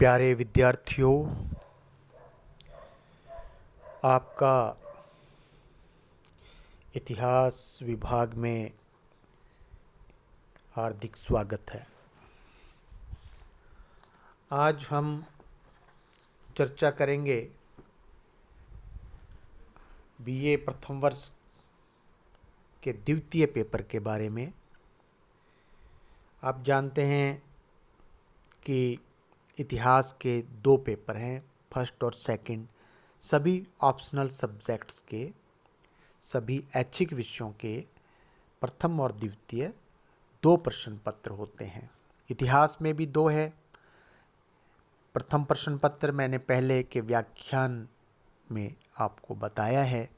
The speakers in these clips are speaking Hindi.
प्यारे विद्यार्थियों, आपका इतिहास विभाग में हार्दिक स्वागत है। आज हम चर्चा करेंगे बीए प्रथम वर्ष के द्वितीय पेपर के बारे में। आप जानते हैं कि इतिहास के दो पेपर हैं, फर्स्ट और सेकंड। सभी ऑप्शनल सब्जेक्ट्स के, सभी ऐच्छिक विषयों के प्रथम और द्वितीय दो प्रश्न पत्र होते हैं। इतिहास में भी दो है। प्रथम प्रश्न पत्र मैंने पहले के व्याख्यान में आपको बताया है,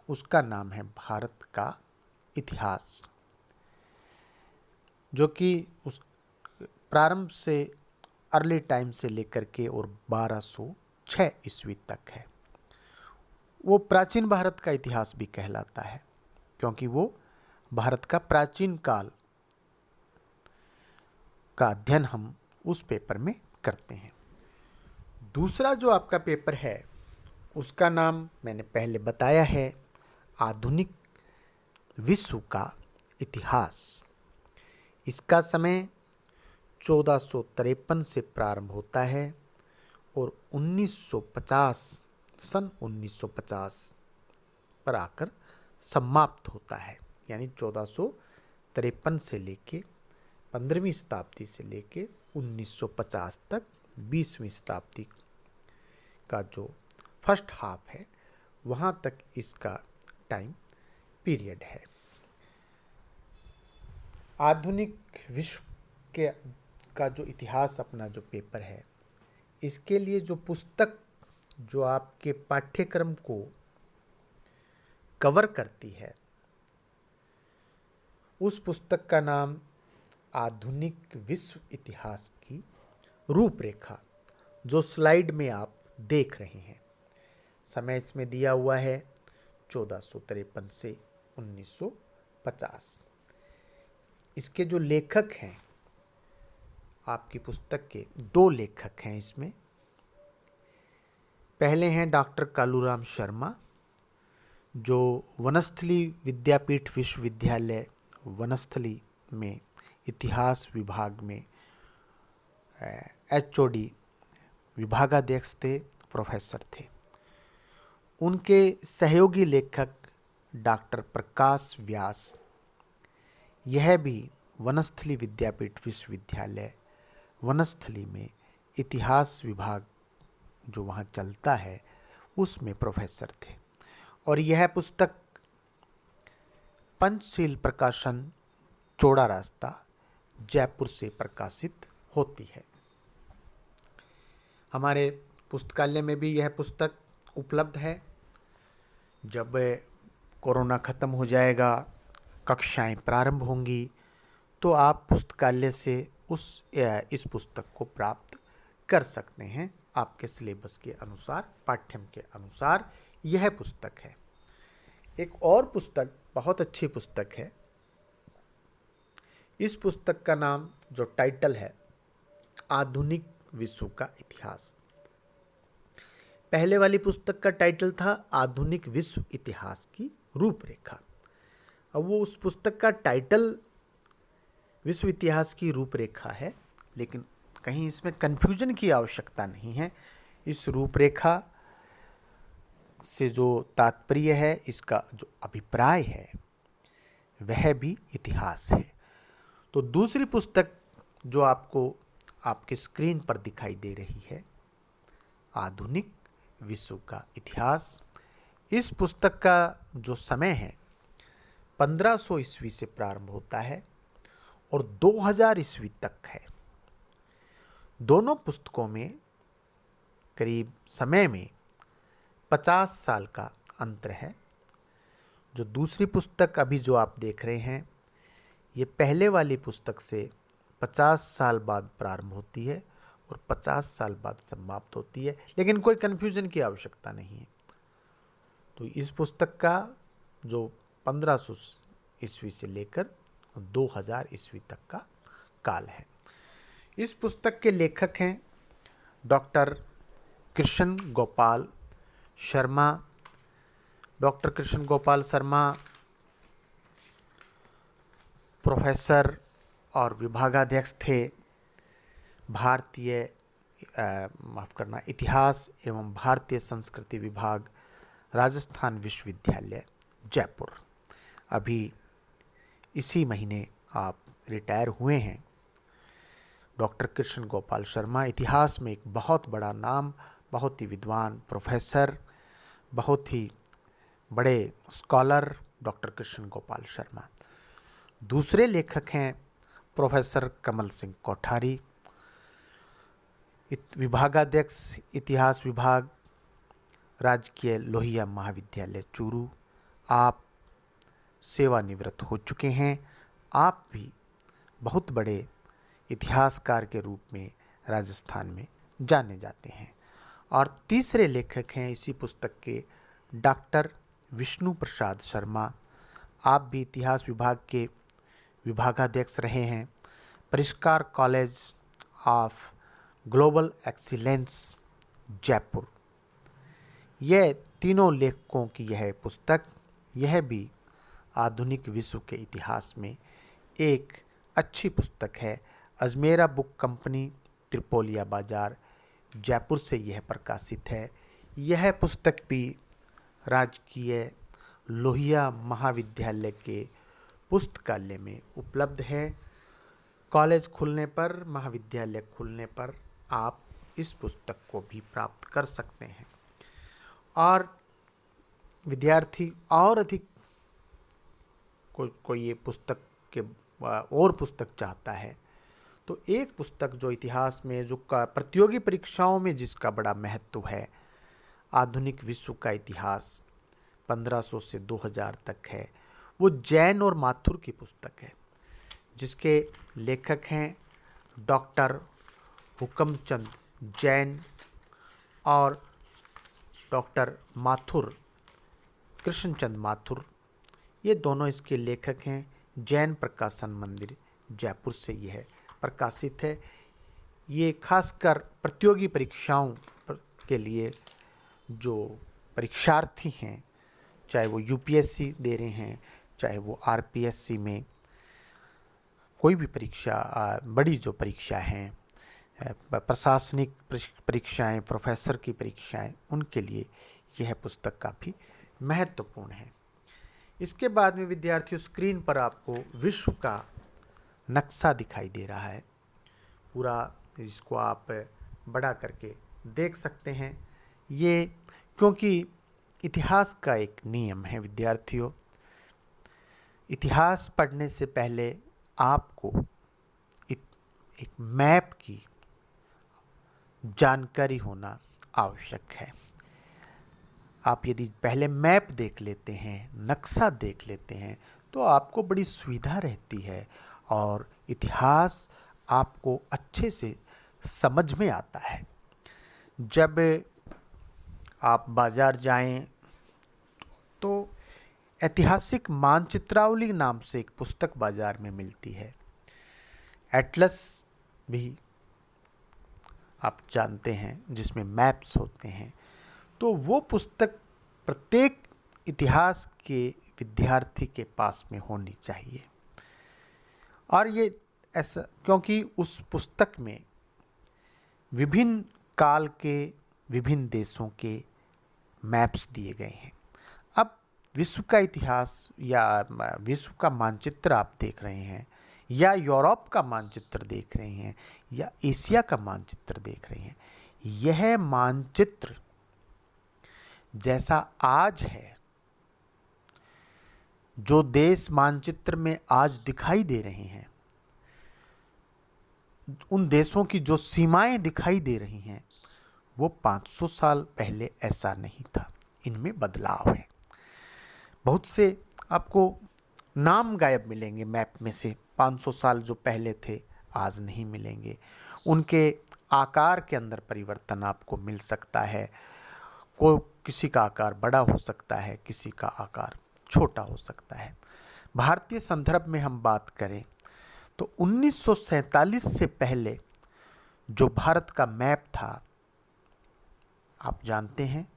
उसका नाम है भारत का इतिहास, जो कि उस प्रारंभ से अर्ली टाइम से लेकर के और 1206 ईस्वी तक है। वो प्राचीन भारत का इतिहास भी कहलाता है, क्योंकि वो भारत का प्राचीन काल का अध्ययन हम उस पेपर में करते हैं। दूसरा जो आपका पेपर है उसका नाम मैंने पहले बताया है, आधुनिक विश्व का इतिहास। इसका समय 1453 से प्रारंभ होता है और 1950 पर आकर समाप्त होता है। यानी 1453 से लेके 15वीं शताब्दी से लेके 1950 तक 20वीं शताब्दी का जो फर्स्ट हाफ है, वहाँ तक इसका टाइम पीरियड है। आधुनिक विश्व का जो इतिहास अपना जो पेपर है, इसके लिए जो पुस्तक जो आपके पाठ्यक्रम को कवर करती है, उस पुस्तक का नाम आधुनिक विश्व इतिहास की रूपरेखा, जो स्लाइड में आप देख रहे हैं। समय इसमें दिया हुआ है 1453 से 1950। इसके जो लेखक हैं, आपकी पुस्तक के दो लेखक हैं इसमें। पहले हैं डॉक्टर कालूराम शर्मा, जो वनस्थली विद्यापीठ विश्वविद्यालय वनस्थली में इतिहास विभाग में एचओडी विभागाध्यक्ष थे, प्रोफेसर थे। उनके सहयोगी लेखक डॉक्टर प्रकाश व्यास, यह भी वनस्थली विद्यापीठ विश्वविद्यालय वनस्थली में इतिहास विभाग जो वहाँ चलता है उसमें प्रोफेसर थे। और यह पुस्तक पंचशील प्रकाशन, चौड़ा रास्ता, जयपुर से प्रकाशित होती है। हमारे पुस्तकालय में भी यह पुस्तक उपलब्ध है। जब कोरोना ख़त्म हो जाएगा, कक्षाएं प्रारंभ होंगी, तो आप पुस्तकालय से इस पुस्तक को प्राप्त कर सकते हैं। आपके सिलेबस के अनुसार, पाठ्यक्रम के अनुसार यह पुस्तक है। एक और पुस्तक, बहुत अच्छी पुस्तक है। इस पुस्तक का नाम, जो टाइटल है, आधुनिक विश्व का इतिहास। पहले वाली पुस्तक का टाइटल था आधुनिक विश्व इतिहास की रूपरेखा। अब वो उस पुस्तक का टाइटल विश्व इतिहास की रूपरेखा है, लेकिन कहीं इसमें कन्फ्यूजन की आवश्यकता नहीं है। इस रूपरेखा से जो तात्पर्य है, इसका जो अभिप्राय है, वह भी इतिहास है। तो दूसरी पुस्तक जो आपको आपके स्क्रीन पर दिखाई दे रही है, आधुनिक विश्व का इतिहास। इस पुस्तक का जो समय है 1500 ईस्वी से प्रारंभ होता है और 2000 ईस्वी तक है। दोनों पुस्तकों में करीब समय में 50 साल का अंतर है। जो दूसरी पुस्तक अभी जो आप देख रहे हैं, ये पहले वाली पुस्तक से 50 साल बाद प्रारंभ होती है और 50 साल बाद समाप्त होती है, लेकिन कोई कन्फ्यूजन की आवश्यकता नहीं है। तो इस पुस्तक का जो 1500 ईस्वी से लेकर 2000 ईस्वी तक का काल है। इस पुस्तक के लेखक हैं doctor Krishna Gopal Sharma. Doctor Krishna Gopal Sharma professor और विभागाध्यक्ष थे भारतीय माफ़ करना इतिहास एवं भारतीय संस्कृति विभाग, राजस्थान विश्वविद्यालय जयपुर। अभी इसी महीने आप रिटायर हुए हैं। डॉक्टर कृष्ण गोपाल शर्मा इतिहास में एक बहुत बड़ा नाम, बहुत ही विद्वान प्रोफेसर, बहुत ही बड़े स्कॉलर डॉक्टर कृष्ण गोपाल शर्मा। दूसरे लेखक हैं प्रोफेसर कमल सिंह कोठारी, विभागाध्यक्ष इतिहास विभाग, राजकीय लोहिया महाविद्यालय चूरू। आप सेवानिवृत्त हो चुके हैं। आप भी बहुत बड़े इतिहासकार के रूप में राजस्थान में जाने जाते हैं। और तीसरे लेखक हैं इसी पुस्तक के डॉक्टर विष्णु प्रसाद शर्मा। आप भी इतिहास विभाग के विभागाध्यक्ष रहे हैं, परिष्कार college of global excellence Jaipur. यह तीनों लेखकों की यह पुस्तक, यह भी आधुनिक विश्व के इतिहास में एक अच्छी पुस्तक है। अजमेरा बुक कंपनी, त्रिपोलिया बाजार, जयपुर से यह प्रकाशित है। यह पुस्तक भी राजकीय लोहिया महाविद्यालय के पुस्तकालय में उपलब्ध है। कॉलेज खुलने पर, महाविद्यालय खुलने पर आप इस पुस्तक को भी प्राप्त कर सकते हैं। और विद्यार्थी और अधिक कोई ये पुस्तक के और पुस्तक चाहता है तो एक पुस्तक जो इतिहास में जो प्रतियोगी परीक्षाओं में जिसका बड़ा महत्व है, आधुनिक विश्व का इतिहास 1500 से 2000 तक है, वो जैन और माथुर की पुस्तक है, जिसके लेखक हैं डॉक्टर हुकमचंद जैन और डॉक्टर माथुर, कृष्णचंद माथुर। ये दोनों इसके लेखक हैं। जैन प्रकाशन मंदिर जयपुर से यह प्रकाशित है। ये खासकर प्रतियोगी परीक्षाओं के लिए जो परीक्षार्थी हैं, चाहे वो यूपीएससी दे रहे हैं, चाहे वो आरपीएससी में कोई भी परीक्षा, बड़ी जो परीक्षा हैं, प्रशासनिक परीक्षाएं, प्रोफेसर की परीक्षाएं, उनके लिए यह पुस्तक काफ़ी महत्वपूर्ण है। इसके बाद में विद्यार्थियों, स्क्रीन पर आपको विश्व का नक्शा दिखाई दे रहा है पूरा, जिसको आप बड़ा करके देख सकते हैं। ये क्योंकि इतिहास का एक नियम है विद्यार्थियों, इतिहास पढ़ने से पहले आपको एक मैप की जानकारी होना आवश्यक है। आप यदि पहले मैप देख लेते हैं, नक्शा देख लेते हैं, तो आपको बड़ी सुविधा रहती है और इतिहास आपको अच्छे से समझ में आता है। जब आप बाज़ार जाएं तो ऐतिहासिक मानचित्रावली नाम से एक पुस्तक बाज़ार में मिलती है। एटलस भी आप जानते हैं, जिसमें मैप्स होते हैं। तो वो पुस्तक प्रत्येक इतिहास के विद्यार्थी के पास में होनी चाहिए। और ये ऐसा क्योंकि उस पुस्तक में विभिन्न काल के विभिन्न देशों के मैप्स दिए गए हैं। अब विश्व का इतिहास या विश्व का मानचित्र आप देख रहे हैं, या यूरोप का मानचित्र देख रहे हैं, या एशिया का मानचित्र देख रहे हैं, यह मानचित्र जैसा आज है, जो देश मानचित्र में आज दिखाई दे रहे हैं, उन देशों की जो सीमाएं दिखाई दे रही हैं, वो 500 साल पहले ऐसा नहीं था। इनमें बदलाव है। बहुत से आपको नाम गायब मिलेंगे मैप में से, 500 साल जो पहले थे आज नहीं मिलेंगे। उनके आकार के अंदर परिवर्तन आपको मिल सकता है। किसी का आकार बड़ा हो सकता है, किसी का आकार छोटा हो सकता है। भारतीय संदर्भ में हम बात करें तो 1947 से पहले जो भारत का मैप था, आप जानते हैं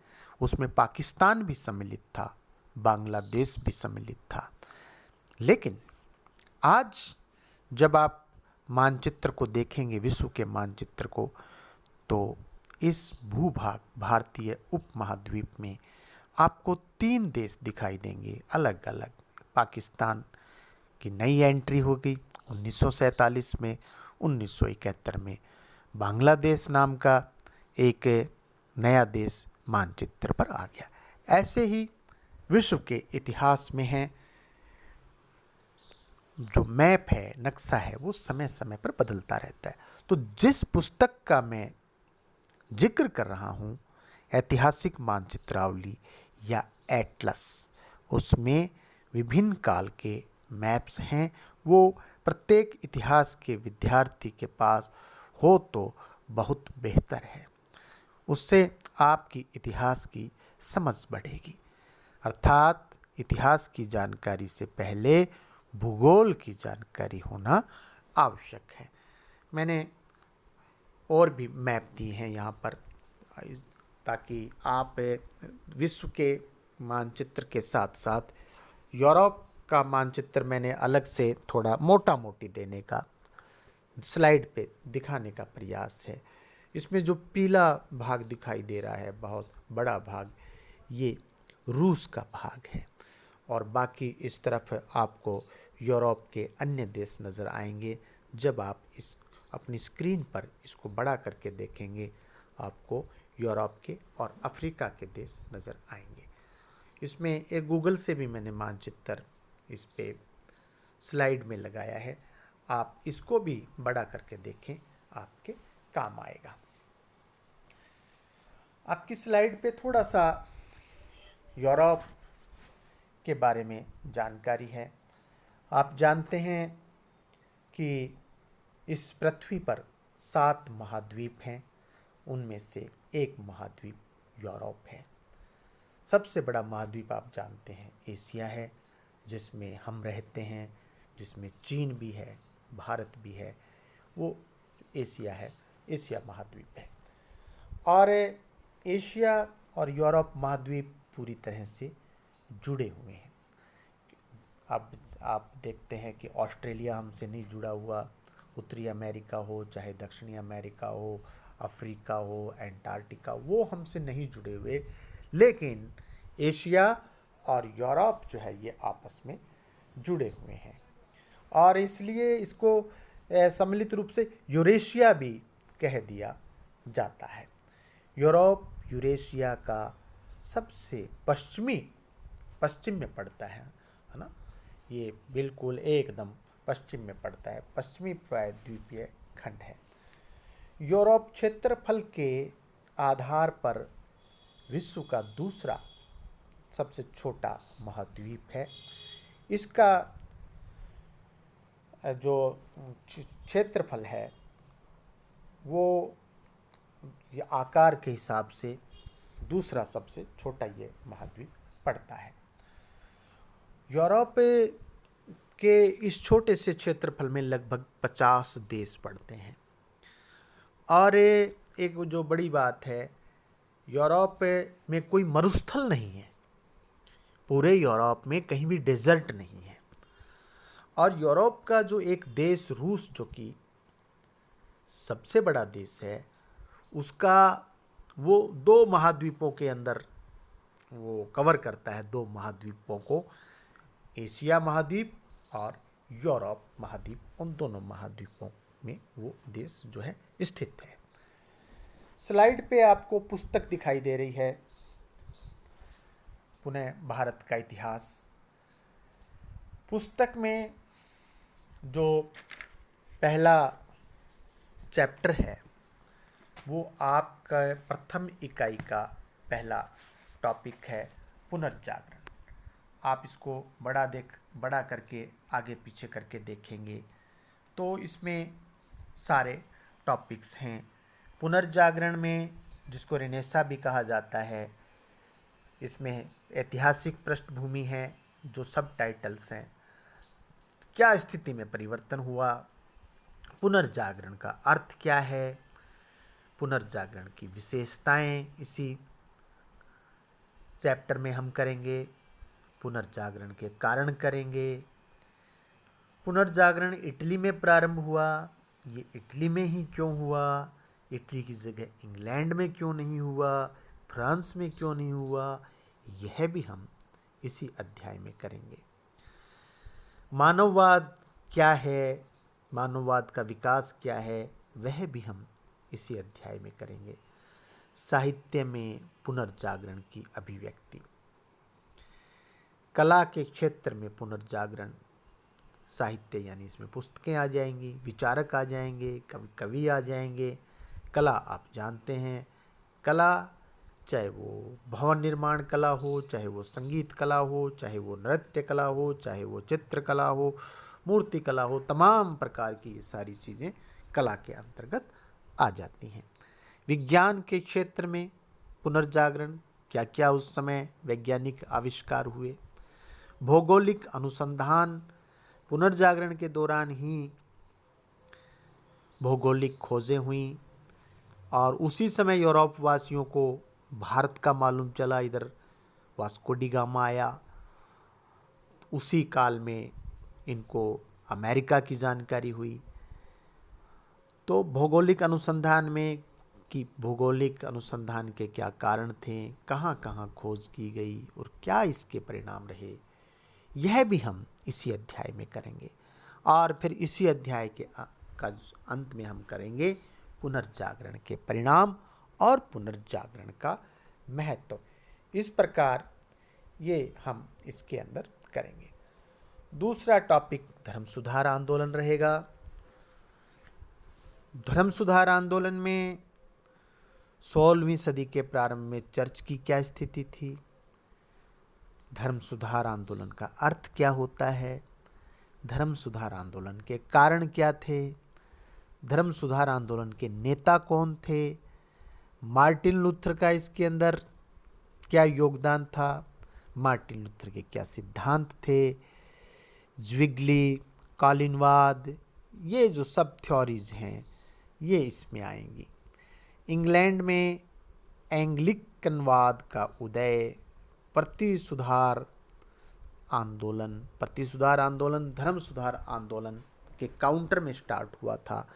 उसमें पाकिस्तान भी सम्मिलित था, बांग्लादेश भी सम्मिलित था। लेकिन आज जब आप मानचित्र को देखेंगे, विश्व के मानचित्र को, तो इस भूभाग भारतीय उपमहाद्वीप में आपको 3 देश दिखाई देंगे अलग अलग। पाकिस्तान की नई एंट्री हो गई 1947 में, 1971 में बांग्लादेश नाम का एक नया देश मानचित्र पर आ गया। ऐसे ही विश्व के इतिहास में है, जो मैप है, नक्शा है, वो समय समय पर बदलता रहता है। तो जिस पुस्तक का मैं जिक्र कर रहा हूँ, ऐतिहासिक मानचित्रावली या एटलस, उसमें विभिन्न काल के मैप्स हैं। वो प्रत्येक इतिहास के विद्यार्थी के पास हो तो बहुत बेहतर है, उससे आपकी इतिहास की समझ बढ़ेगी। अर्थात इतिहास की जानकारी से पहले भूगोल की जानकारी होना आवश्यक है। मैंने और भी मैप दिए हैं यहाँ पर, ताकि आप विश्व के मानचित्र के साथ साथ यूरोप का मानचित्र मैंने अलग से थोड़ा मोटा मोटी देने का, स्लाइड पे दिखाने का प्रयास है। इसमें जो पीला भाग दिखाई दे रहा है, बहुत बड़ा भाग, ये रूस का भाग है, और बाकी इस तरफ आपको यूरोप के अन्य देश नज़र आएंगे। जब आप इस अपनी स्क्रीन पर इसको बड़ा करके देखेंगे, आपको यूरोप के और अफ्रीका के देश नज़र आएंगे। इसमें एक गूगल से भी मैंने मानचित्र इस पे स्लाइड में लगाया है, आप इसको भी बड़ा करके देखें, आपके काम आएगा। आपकी स्लाइड पे थोड़ा सा यूरोप के बारे में जानकारी है। आप जानते हैं कि इस पृथ्वी पर 7 महाद्वीप हैं, उनमें से एक महाद्वीप यूरोप है। सबसे बड़ा महाद्वीप आप जानते हैं एशिया है, जिसमें हम रहते हैं, जिसमें चीन भी है, भारत भी है, वो एशिया है, एशिया महाद्वीप है। और एशिया और यूरोप महाद्वीप पूरी तरह से जुड़े हुए हैं। आप देखते हैं कि ऑस्ट्रेलिया हमसे नहीं जुड़ा हुआ, उत्तरी अमेरिका हो चाहे दक्षिणी अमेरिका हो, अफ्रीका हो, एंटार्क्टिका, वो हमसे नहीं जुड़े हुए। लेकिन एशिया और यूरोप जो है ये आपस में जुड़े हुए हैं, और इसलिए इसको सम्मिलित रूप से यूरेशिया भी कह दिया जाता है। यूरोप यूरेशिया का सबसे पश्चिम में पड़ता है ना, ये बिल्कुल एकदम पश्चिम में पड़ता है, पश्चिमी प्रायद्वीपीय खंड है। यूरोप क्षेत्रफल के आधार पर विश्व का दूसरा सबसे छोटा महाद्वीप है। इसका जो क्षेत्रफल है वो ये आकार के हिसाब से दूसरा सबसे छोटा ये महाद्वीप पड़ता है। यूरोप के इस छोटे से क्षेत्रफल में लगभग 50 देश पड़ते हैं। और एक जो बड़ी बात है, यूरोप में कोई मरुस्थल नहीं है, पूरे यूरोप में कहीं भी डेजर्ट नहीं है। और यूरोप का जो एक देश रूस, जो कि सबसे बड़ा देश है, उसका वो 2 महाद्वीपों के अंदर वो कवर करता है, 2 महाद्वीपों को, एशिया महाद्वीप और यूरोप महाद्वीप। उन दोनों महाद्वीपों में वो देश जो है स्थित है। स्लाइड पे आपको पुस्तक दिखाई दे रही है, पुनः भारत का इतिहास। पुस्तक में जो पहला चैप्टर है वो आपका प्रथम इकाई का पहला टॉपिक है, पुनर्जागरण। आप इसको बड़ा करके आगे पीछे करके देखेंगे तो इसमें सारे टॉपिक्स हैं। पुनर्जागरण में, जिसको रेनेसा भी कहा जाता है, इसमें ऐतिहासिक पृष्ठभूमि है, जो सब टाइटल्स हैं, क्या स्थिति में परिवर्तन हुआ, पुनर्जागरण का अर्थ क्या है, पुनर्जागरण की विशेषताएं इसी चैप्टर में हम करेंगे। पुनर्जागरण के कारण करेंगे। पुनर्जागरण इटली में प्रारंभ हुआ, ये इटली में ही क्यों हुआ, इटली की जगह इंग्लैंड में क्यों नहीं हुआ, फ्रांस में क्यों नहीं हुआ, यह भी हम इसी अध्याय में करेंगे। मानववाद क्या है, मानववाद का विकास क्या है, वह भी हम इसी अध्याय में करेंगे। साहित्य में पुनर्जागरण की अभिव्यक्ति, कला के क्षेत्र में पुनर्जागरण, साहित्य यानी इसमें पुस्तकें आ जाएंगी, विचारक आ जाएंगे, कवि आ जाएंगे। कला आप जानते हैं, कला चाहे वो भवन निर्माण कला हो, चाहे वो संगीत कला हो, चाहे वो नृत्य कला हो, चाहे वो चित्रकला हो, मूर्ति कला हो, तमाम प्रकार की ये सारी चीज़ें कला के अंतर्गत आ जाती हैं। विज्ञान के क्षेत्र में पुनर्जागरण, क्या क्या उस समय वैज्ञानिक आविष्कार हुए। भौगोलिक अनुसंधान, पुनर्जागरण के दौरान ही भौगोलिक खोजें हुई और उसी समय यूरोप वासियों को भारत का मालूम चला, इधर वास्को डी गामा आया। उसी काल में इनको अमेरिका की जानकारी हुई। तो भौगोलिक अनुसंधान में कि भौगोलिक अनुसंधान के क्या कारण थे, कहाँ कहाँ खोज की गई और क्या इसके परिणाम रहे, यह भी हम इसी अध्याय में करेंगे। और फिर इसी अध्याय के का अंत में हम करेंगे पुनर्जागरण के परिणाम और पुनर्जागरण का महत्व। इस प्रकार ये हम इसके अंदर करेंगे। दूसरा टॉपिक धर्म सुधार आंदोलन रहेगा। धर्म सुधार आंदोलन में 16वीं सदी के प्रारंभ में चर्च की क्या स्थिति थी, धर्म सुधार आंदोलन का अर्थ क्या होता है, धर्म सुधार आंदोलन के कारण क्या थे, धर्म सुधार आंदोलन के नेता कौन थे, मार्टिन लूथर का इसके अंदर क्या योगदान था, मार्टिन लूथर के क्या सिद्धांत थे, ज्विगली, कॉलिनवाद, ये जो सब थ्योरीज हैं ये इसमें आएंगी। इंग्लैंड में एंग्लिकनवाद का उदय, प्रतिसुधार आंदोलन धर्म सुधार आंदोलन के काउंटर में स्टार्ट हुआ था।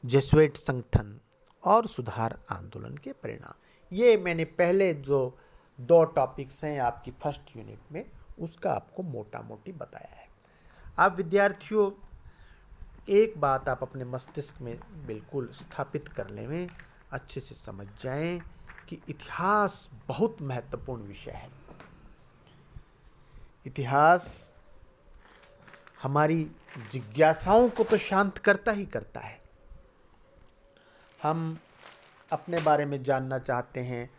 जेसुइट संगठन और सुधार आंदोलन के परिणाम, ये मैंने पहले जो 2 टॉपिक्स हैं आपकी फर्स्ट यूनिट में उसका आपको मोटा मोटी बताया है। आप विद्यार्थियों एक बात आप अपने मस्तिष्क में बिल्कुल स्थापित कर लें, अच्छे से समझ जाएं कि इतिहास बहुत महत्वपूर्ण विषय है। इतिहास हमारी जिज्ञासाओं को तो शांत करता ही करता है। हम अपने बारे में जानना चाहते हैं,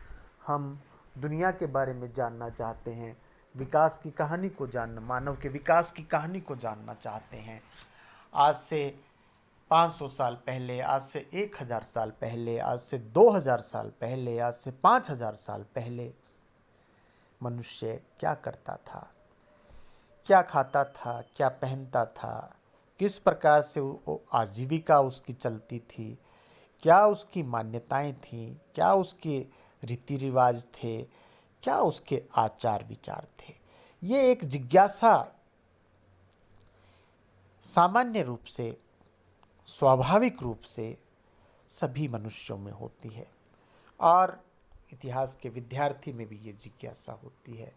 हम दुनिया के बारे में जानना चाहते हैं, विकास की कहानी को जानना, मानव के विकास की कहानी को जानना चाहते हैं। आज से 500 साल पहले, आज से 1000 साल पहले, आज से 2000 साल पहले, आज से 5000 साल पहले मनुष्य क्या करता था, क्या खाता था, क्या पहनता था, किस प्रकार से आजीविका उसकी चलती थी, क्या उसकी मान्यताएं थीं, क्या उसके रीति रिवाज थे, क्या उसके आचार विचार थे। ये एक जिज्ञासा सामान्य रूप से, स्वाभाविक रूप से सभी मनुष्यों में होती है और इतिहास के विद्यार्थी में भी ये जिज्ञासा होती है।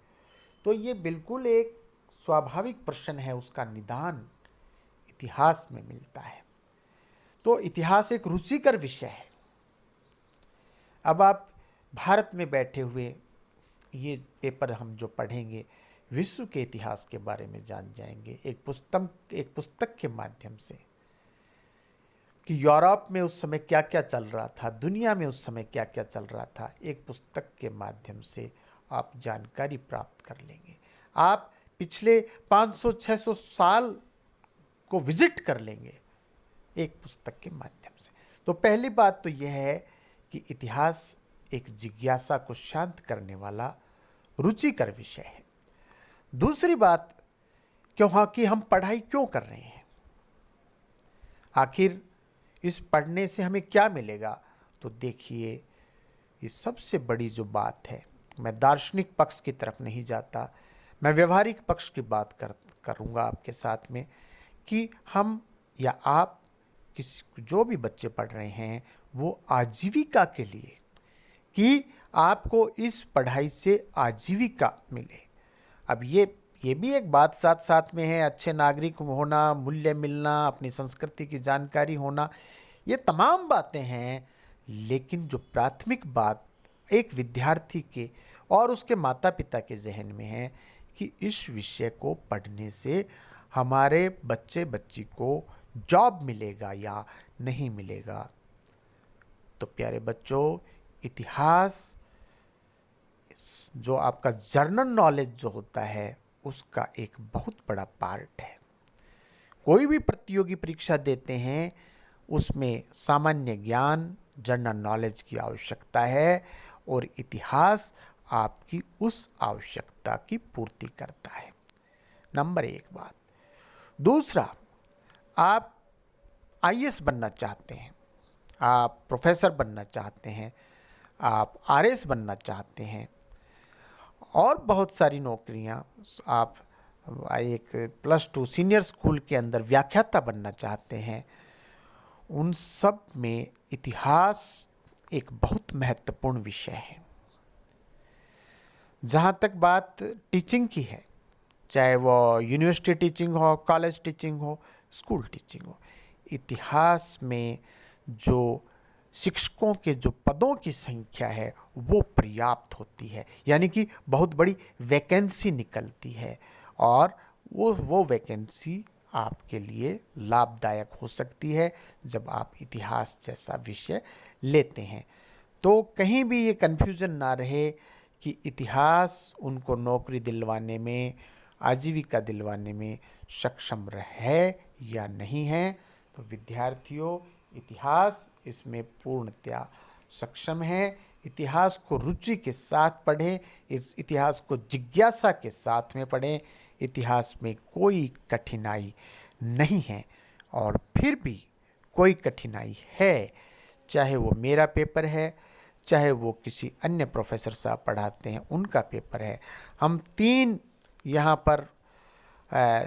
तो ये बिल्कुल एक स्वाभाविक प्रश्न है, उसका निदान इतिहास में मिलता है। तो इतिहास एक रुचिकर विषय है। अब आप भारत में बैठे हुए ये पेपर हम जो पढ़ेंगे, विश्व के इतिहास के बारे में जान जाएंगे एक पुस्तक के माध्यम से कि यूरोप में उस समय क्या क्या चल रहा था, दुनिया में उस समय क्या क्या चल रहा था। एक पुस्तक के माध्यम से आप जानकारी प्राप्त कर लेंगे। आप पिछले 500-600 साल को विजिट कर लेंगे एक पुस्तक के माध्यम से। तो पहली बात तो यह है कि इतिहास एक जिज्ञासा को शांत करने वाला रुचिकर विषय है। दूसरी बात कि हम पढ़ाई क्यों कर रहे हैं, आखिर इस पढ़ने से हमें क्या मिलेगा। तो देखिए, ये सबसे बड़ी जो बात है, मैं दार्शनिक पक्ष की तरफ नहीं जाता, मैं व्यवहारिक पक्ष की बात करूँगा आपके साथ में, कि हम या आप जो भी बच्चे पढ़ रहे हैं वो आजीविका के लिए, कि आपको इस पढ़ाई से आजीविका मिले। अब ये भी एक बात साथ साथ में है, अच्छे नागरिक होना, मूल्य मिलना, अपनी संस्कृति की जानकारी होना, ये तमाम बातें हैं। लेकिन जो प्राथमिक बात एक विद्यार्थी के और उसके माता पिता के जहन में है कि इस विषय को पढ़ने से हमारे बच्चे बच्ची को जॉब मिलेगा या नहीं मिलेगा। तो प्यारे बच्चों, इतिहास जो आपका जर्नल नॉलेज जो होता है उसका एक बहुत बड़ा पार्ट है। कोई भी प्रतियोगी परीक्षा देते हैं उसमें सामान्य ज्ञान, जनरल नॉलेज की आवश्यकता है और इतिहास आपकी उस आवश्यकता की पूर्ति करता है। नंबर 1 बात। दूसरा, आप आईएएस बनना चाहते हैं, आप प्रोफेसर बनना चाहते हैं, आप आरएस बनना चाहते हैं और बहुत सारी नौकरियां, आप एक +2 सीनियर स्कूल के अंदर व्याख्याता बनना चाहते हैं, उन सब में इतिहास एक बहुत महत्वपूर्ण विषय है। जहाँ तक बात टीचिंग की है, चाहे वो यूनिवर्सिटी टीचिंग हो, कॉलेज टीचिंग हो, स्कूल टीचिंग हो, इतिहास में जो शिक्षकों के जो पदों की संख्या है वो पर्याप्त होती है, यानी कि बहुत बड़ी वैकेंसी निकलती है और वो वैकेंसी आपके लिए लाभदायक हो सकती है जब आप इतिहास जैसा विषय लेते हैं। तो कहीं भी ये कन्फ्यूज़न ना रहे कि इतिहास उनको नौकरी दिलवाने में, आजीविका दिलवाने में सक्षम है या नहीं है। तो विद्यार्थियों, इतिहास इसमें पूर्णतया सक्षम है। इतिहास को रुचि के साथ पढ़ें, इतिहास को जिज्ञासा के साथ में पढ़ें। इतिहास में कोई कठिनाई नहीं है, और फिर भी कोई कठिनाई है, चाहे वो मेरा पेपर है, चाहे वो किसी अन्य प्रोफेसर साहब पढ़ाते हैं उनका पेपर है, हम 3 यहाँ पर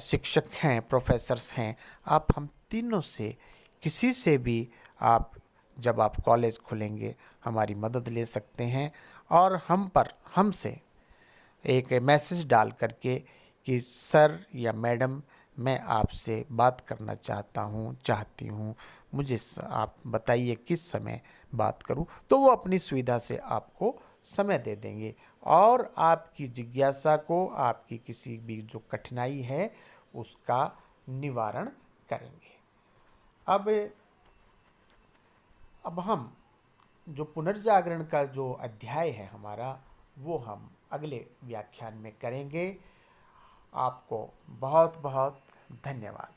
शिक्षक हैं, प्रोफेसर्स हैं, आप हम तीनों से किसी से भी आप जब आप कॉलेज खोलेंगे हमारी मदद ले सकते हैं और हमसे एक मैसेज डाल करके कि सर या मैडम, मैं आपसे बात करना चाहती हूँ, मुझे आप बताइए किस समय बात करूँ, तो वो अपनी सुविधा से आपको समय दे देंगे और आपकी जिज्ञासा को, आपकी किसी भी जो कठिनाई है उसका निवारण करेंगे। अब हम जो पुनर्जागरण का जो अध्याय है हमारा, वो हम अगले व्याख्यान में करेंगे। आपको बहुत बहुत धन्यवाद।